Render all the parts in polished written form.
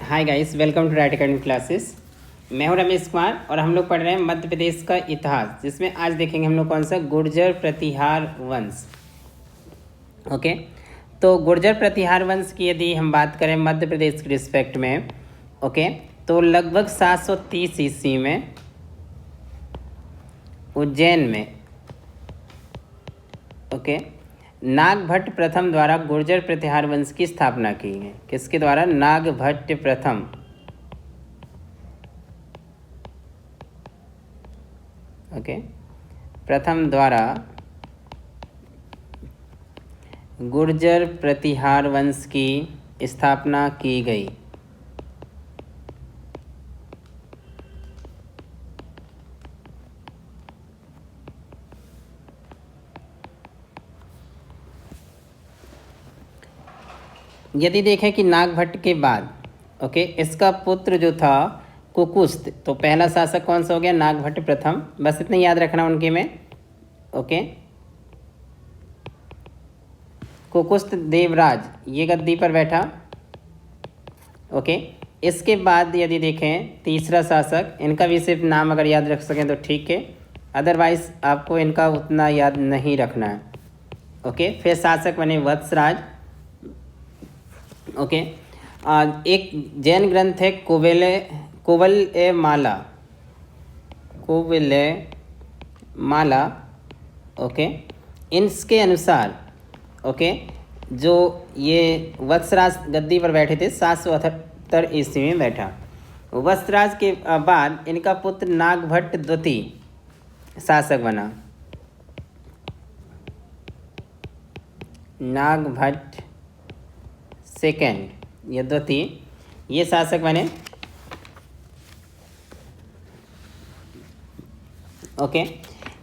Hi guys, welcome to right academy classes. मैं हूं रमेश कुमार और हम लोग पढ़ रहे हैं मध्य प्रदेश का इतिहास, जिसमें आज देखेंगे हम लोग कौन सा गुर्जर प्रतिहार वंश। ओके, तो गुर्जर प्रतिहार वंश की यदि हम बात करें मध्य प्रदेश के रिस्पेक्ट में, ओके, तो लगभग 730 ईस्वी में उज्जैन में, ओके, नागभट्ट प्रथम द्वारा गुर्जर प्रतिहार वंश की स्थापना की गई। किसके द्वारा? नागभट्ट प्रथम, ओके, प्रथम द्वारा गुर्जर प्रतिहार वंश की स्थापना की गई। यदि देखें कि नागभट्ट के बाद, ओके, इसका पुत्र जो था कुकुस्त, तो पहला शासक कौन सा हो गया? नागभट्ट प्रथम। बस इतना याद रखना उनके में, ओके। कुकुस्त देवराज ये गद्दी पर बैठा, ओके। इसके बाद यदि देखें तीसरा शासक, इनका भी सिर्फ नाम अगर याद रख सकें तो ठीक है, अदरवाइज आपको इनका उतना याद नहीं रखना है, ओके। फिर शासक बने वत्सराज, ओके। एक जैन ग्रंथ है कोवलय माला, ओके। इसके अनुसार, ओके, जो ये वत्सराज गद्दी पर बैठे थे 778 ईस्वी में बैठा। वत्सराज के बाद इनका पुत्र नागभट्ट द्वितीय शासक बना। नागभट्ट सेकेंड या द्वितीय ये शासक बने, ओके।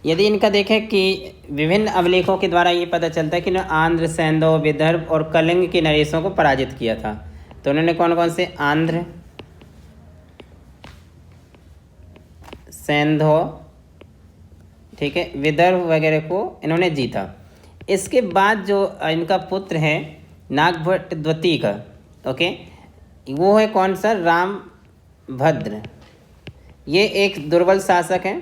यदि इनका देखें कि विभिन्न अभिलेखों के द्वारा ये पता चलता है कि इन्होंने आंध्र, सैंधव, विदर्भ और कलिंग के नरेशों को पराजित किया था। तो उन्होंने कौन कौन से? आंध्र, सैंधव, ठीक है, विदर्भ वगैरह को इन्होंने जीता। इसके बाद जो इनका पुत्र है नागभट्ट द्वितीय का, ओके, वो है कौन सा? रामभद्र। ये एक दुर्बल शासक हैं,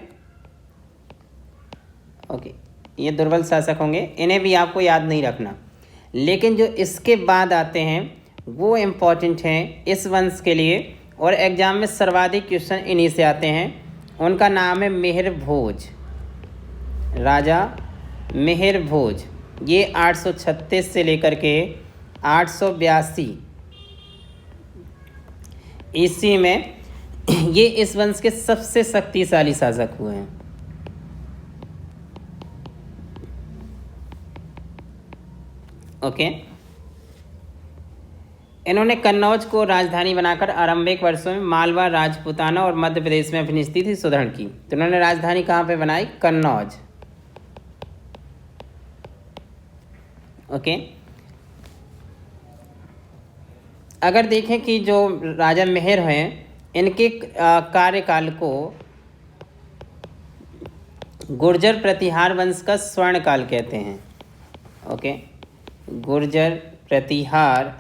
ओके, ये दुर्बल शासक होंगे, इन्हें भी आपको याद नहीं रखना। लेकिन जो इसके बाद आते हैं वो इम्पॉर्टेंट हैं इस वंश के लिए, और एग्जाम में सर्वाधिक क्वेश्चन इन्हीं से आते हैं। उनका नाम है मिहिर भोज, राजा मिहिर भोज। ये 836 से लेकर के 882 ईस्वी में ये इस वंश के सबसे शक्तिशाली शासक हुए हैं, ओके। इन्होंने कन्नौज को राजधानी बनाकर आरंभिक वर्षों में मालवा, राजपूताना और मध्य प्रदेश में अपनी स्थिति सुदृढ़ की। तो इन्होंने राजधानी कहाँ पे बनाई? कन्नौज, ओके। अगर देखें कि जो राजा मिहिर हैं इनके कार्यकाल को गुर्जर प्रतिहार वंश का स्वर्ण काल कहते हैं, ओके। गुर्जर प्रतिहार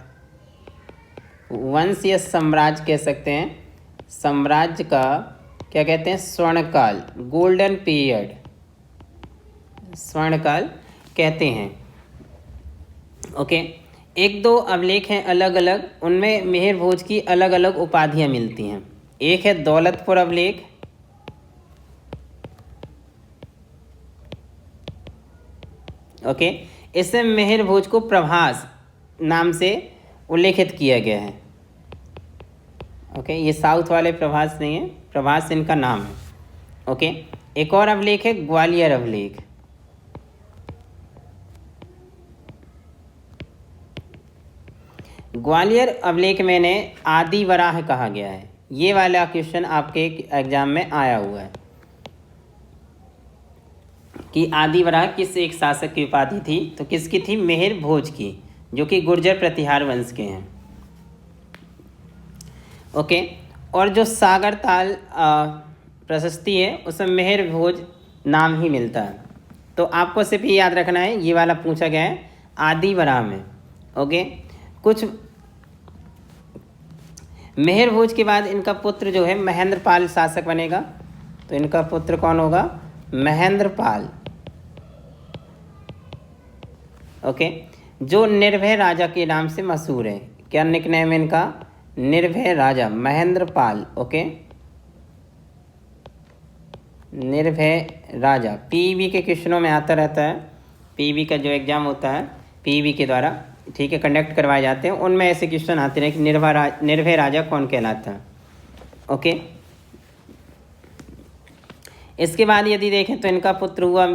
वंश या साम्राज्य कह सकते हैं, साम्राज्य का क्या कहते हैं? स्वर्ण काल, गोल्डन पीरियड, स्वर्ण काल कहते हैं, ओके। एक दो अभिलेख हैं अलग अलग, उनमें मिहिर भोज की अलग अलग उपाधियां मिलती हैं। एक है दौलतपुर अभिलेख, ओके। इसमें मिहिर भोज को प्रभास नाम से उल्लेखित किया गया है, ओके। ये साउथ वाले प्रभास नहीं है, प्रभास इनका नाम है, ओके। एक और अभिलेख है ग्वालियर अभिलेख, ग्वालियर अभिलेख में ने आदि वराह कहा गया है। ये वाला क्वेश्चन आपके एग्जाम में आया हुआ है कि आदि वराह किस एक शासक की उपाधि थी? तो किसकी थी? मिहिर भोज की, जो कि गुर्जर प्रतिहार वंश के हैं, ओके। और जो सागर ताल प्रशस्ति है उसमें मिहिर भोज नाम ही मिलता है। तो आपको सिर्फ ये याद रखना है, ये वाला पूछा गया है आदि वराह में, ओके। कुछ मिहिर भोज के बाद इनका पुत्र जो है महेंद्रपाल शासक बनेगा। तो इनका पुत्र कौन होगा? महेंद्रपाल। ओके, जो निर्भय राजा के नाम से मशहूर है। क्या निकनेम है इनका? निर्भय राजा, महेंद्रपाल। ओके, निर्भय राजा। पीवी के क्वेश्चनों में आता रहता है, पीवी का जो एग्जाम होता है पीवी के द्वारा, ठीक है, कंडक्ट करवाए जाते हैं, उनमें ऐसे क्वेश्चन आते हैं कि निर्भय राजा कौन कहलाता है। ओके, इसके बाद यदि देखें तो इनका पुत्र हुआ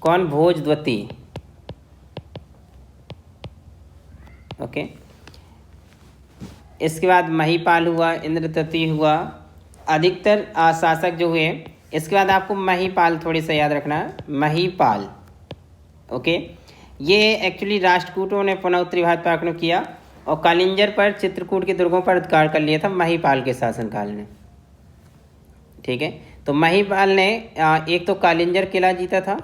कौन? भोजद्वती। ओके, इसके बाद महीपाल हुआ, इंद्रदत्ती हुआ, अधिकतर शासक जो हुए। इसके बाद आपको महीपाल थोड़ी सा याद रखना है, महीपाल। ओके, ये एक्चुअली राष्ट्रकूटों ने पुनः उत्तरी भारत पर आक्रमण किया और कालिंजर पर, चित्रकूट के दुर्गों पर अधिकार कर लिया था महीपाल के शासनकाल में। ठीक है, तो महीपाल ने एक तो कालिंजर किला जीता था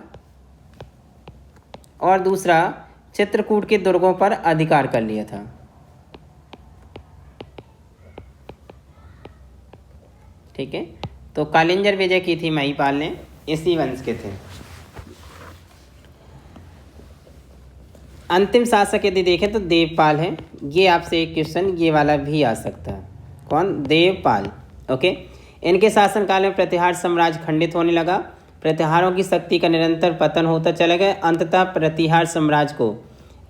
और दूसरा चित्रकूट के दुर्गों पर अधिकार कर लिया था। ठीक है, तो कालिंजर विजय की थी महीपाल ने, इसी वंश के थे। अंतिम शासक यदि देखें तो देवपाल है। ये आपसे एक क्वेश्चन ये वाला भी आ सकता है, कौन? देवपाल। ओके, इनके शासनकाल में प्रतिहार साम्राज्य खंडित होने लगा, प्रतिहारों की शक्ति का निरंतर पतन होता चला गया। अंततः प्रतिहार साम्राज्य को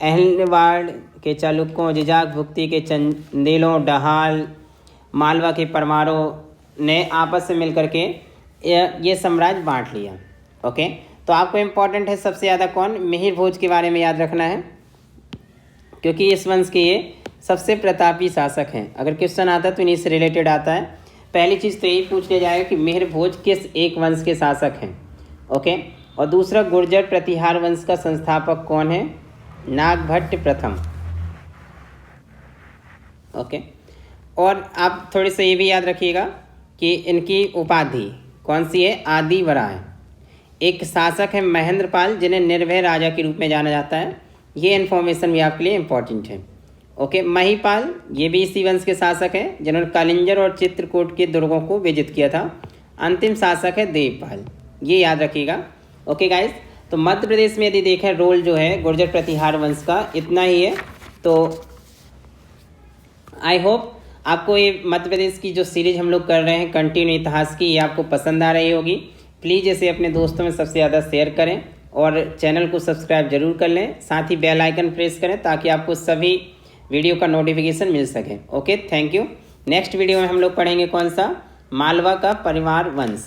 अहलवाड़ के चालुक्यों, जिजाक भुक्ति के चंदेलों, डहाल, मालवा के परमारों ने आपस में मिलकर के ये साम्राज्य बांट लिया। ओके, तो आपको इम्पोर्टेंट है सबसे ज़्यादा कौन? मिहिर भोज के बारे में याद रखना है, क्योंकि इस वंश के ये सबसे प्रतापी शासक हैं। अगर क्वेश्चन आता है तो इन्हीं से रिलेटेड आता है। पहली चीज़ तो यही पूछ लिया जाएगा कि मिहिर भोज किस एक वंश के शासक हैं। ओके, और दूसरा गुर्जर प्रतिहार वंश का संस्थापक कौन है? नागभट्ट प्रथम। ओके, और आप थोड़ी सा ये भी याद रखिएगा कि इनकी उपाधि कौन सी है? आदिवरा है। एक शासक है महेंद्रपाल, जिन्हें निर्भय राजा के रूप में जाना जाता है। ये इन्फॉर्मेशन भी आपके लिए इम्पोर्टेंट है। ओके, महीपाल ये भी इसी वंश के शासक हैं, जिन्होंने कालिंजर और चित्रकूट के दुर्गों को विजित किया था। अंतिम शासक है देवपाल, ये याद रखिएगा। ओके गाइस, तो मध्य प्रदेश में यदि देखें रोल जो है गुर्जर प्रतिहार वंश का इतना ही है। तो आई होप आपको ये मध्य प्रदेश की जो सीरीज हम लोग कर रहे हैं कंटिन्यू इतिहास की, ये आपको पसंद आ रही होगी। प्लीज़ इसे अपने दोस्तों में सबसे ज़्यादा शेयर करें और चैनल को सब्सक्राइब जरूर कर लें, साथ ही बेल आइकन प्रेस करें ताकि आपको सभी वीडियो का नोटिफिकेशन मिल सके। Okay, thank you. Next video में हम लोग पढ़ेंगे कौन सा? मालवा का परिवार वंश।